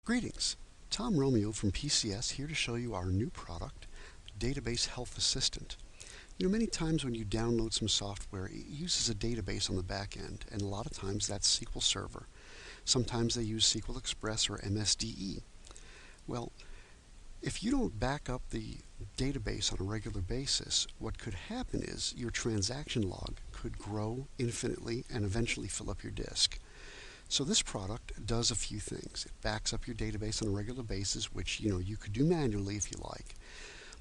Greetings, Tom Romeo from PCS here to show you our new product, Database Health Assistant. Many times when you download some software, it uses a database on the back end, and a lot of times that's SQL Server. Sometimes they use SQL Express or MSDE. Well, if you don't back up the database on a regular basis, what could happen is your transaction log could grow infinitely and eventually fill up your disk. So this product does a few things. It backs up your database on a regular basis, which you could do manually if you like.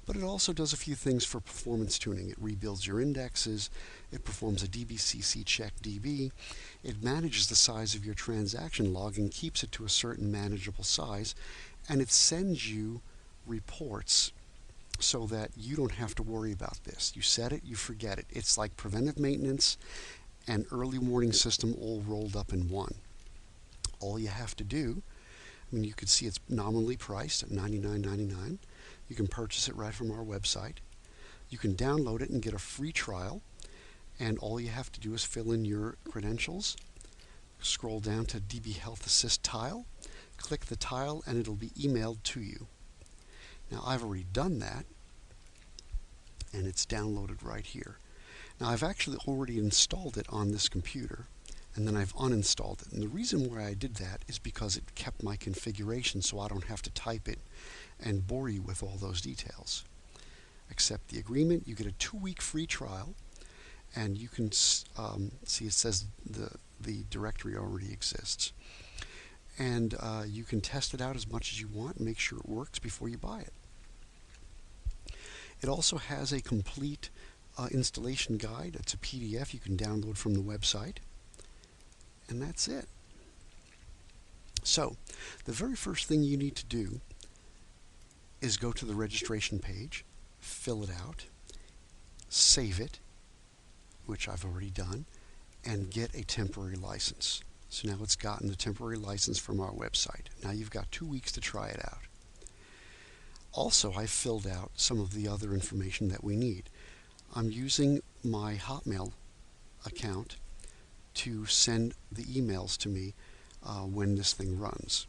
But it also does a few things for performance tuning. It rebuilds your indexes, it performs a DBCC check DB, it manages the size of your transaction log and keeps it to a certain manageable size, and it sends you reports so that you don't have to worry about this. You set it, you forget it. It's like preventive maintenance and early warning system all rolled up in one. All you have to do, you can see it's nominally priced at $99.99. You can purchase it right from our website. You can download it and get a free trial. And all you have to do is fill in your credentials, scroll down to DB Health Assist tile, click the tile, and it'll be emailed to you. Now, I've already done that, and it's downloaded right here. Now, I've actually already installed it on this computer, and then I've uninstalled it. And the reason why I did that is because it kept my configuration so I don't have to type it and bore you with all those details. Accept the agreement. You get a 2-week free trial, and you can see it says the directory already exists. And you can test it out as much as you want and make sure it works before you buy it. It also has a complete installation guide. It's a PDF you can download from the website. And that's it. So, the very first thing you need to do is go to the registration page, fill it out, save it, which I've already done, and get a temporary license. So now it's gotten the temporary license from our website. Now you've got 2 weeks to try it out. Also, I filled out some of the other information that we need. I'm using my Hotmail account to send the emails to me when this thing runs.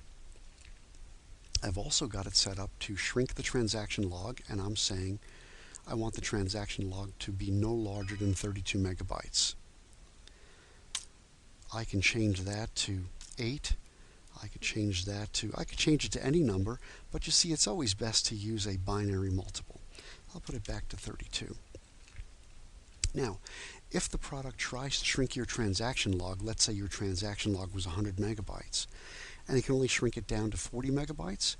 I've also got it set up to shrink the transaction log, and I'm saying I want the transaction log to be no larger than 32 megabytes. I can change that to 8. I could change it to any number, but you see, it's always best to use a binary multiple. I'll put it back to 32. Now, if the product tries to shrink your transaction log, let's say your transaction log was 100 megabytes, and it can only shrink it down to 40 megabytes,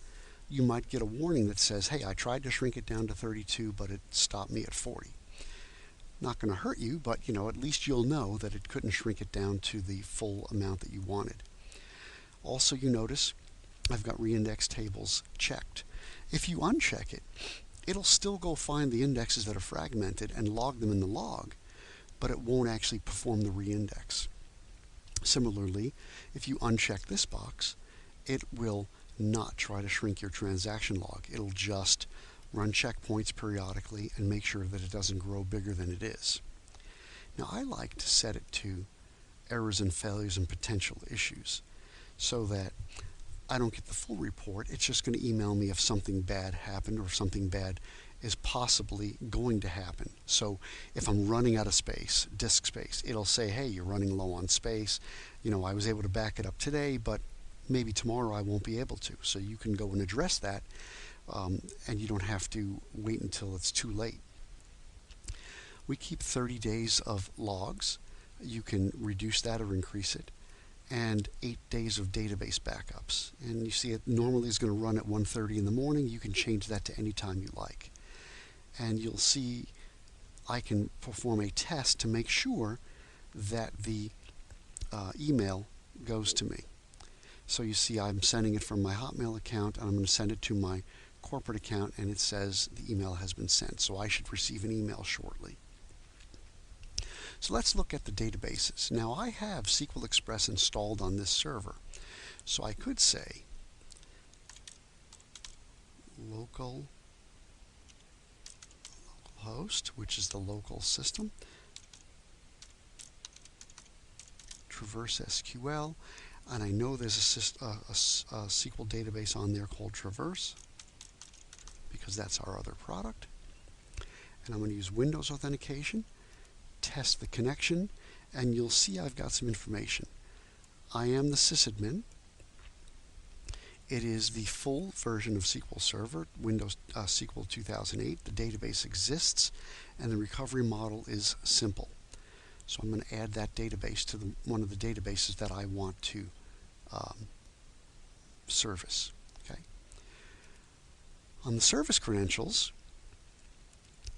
you might get a warning that says, hey, I tried to shrink it down to 32, but it stopped me at 40. Not going to hurt you, but at least you'll know that it couldn't shrink it down to the full amount that you wanted. Also, you notice I've got Reindex Tables checked. If you uncheck it, it'll still go find the indexes that are fragmented and log them in the log, but it won't actually perform the reindex. Similarly, if you uncheck this box, it will not try to shrink your transaction log. It'll just run checkpoints periodically and make sure that it doesn't grow bigger than it is. Now, I like to set it to errors and failures and potential issues so that I don't get the full report. It's just going to email me if something bad happened or if something bad is possibly going to happen. So if I'm running out of space, disk space, it'll say, hey, you're running low on space. I was able to back it up today, but maybe tomorrow I won't be able to. So you can go and address that, and you don't have to wait until it's too late. We keep 30 days of logs. You can reduce that or increase it. And 8 days of database backups. And you see it normally is going to run at 1:30 in the morning. You can change that to any time you like. And you'll see I can perform a test to make sure that the email goes to me. So you see I'm sending it from my Hotmail account, and I'm going to send it to my corporate account, and it says the email has been sent. So I should receive an email shortly. So let's look at the databases. Now, I have SQL Express installed on this server. So I could say local host, which is the local system, Traverse SQL. and I know there's a SQL database on there called Traverse, because that's our other product. And I'm going to use Windows authentication, test the connection, and you'll see I've got some information. I am the sysadmin. It is the full version of SQL Server, Windows SQL 2008. The database exists, and the recovery model is simple. So I'm going to add that database to one of the databases that I want to service. Okay. On the service credentials,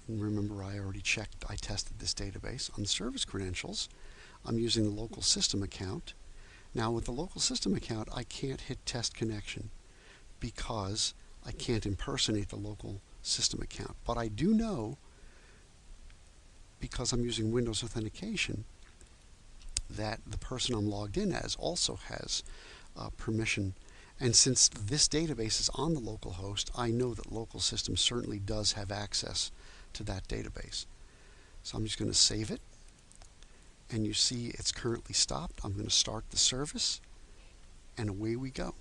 and remember I already checked, I tested this database. On the service credentials, I'm using the local system account. Now with the local system account, I can't hit test connection because I can't impersonate the local system account. But I do know, because I'm using Windows authentication, that the person I'm logged in as also has permission. And since this database is on the local host, I know that local system certainly does have access to that database. So I'm just going to save it. And you see it's currently stopped. I'm going to start the service, and away we go.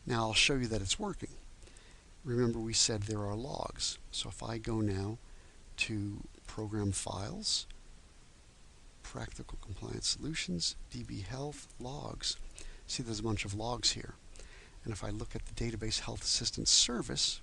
Now I'll show you that it's working. Remember we said there are logs. So if I go now to Program Files, Practical Compliance Solutions, DB Health, Logs, see there's a bunch of logs here. And if I look at the Database Health Assistance Service,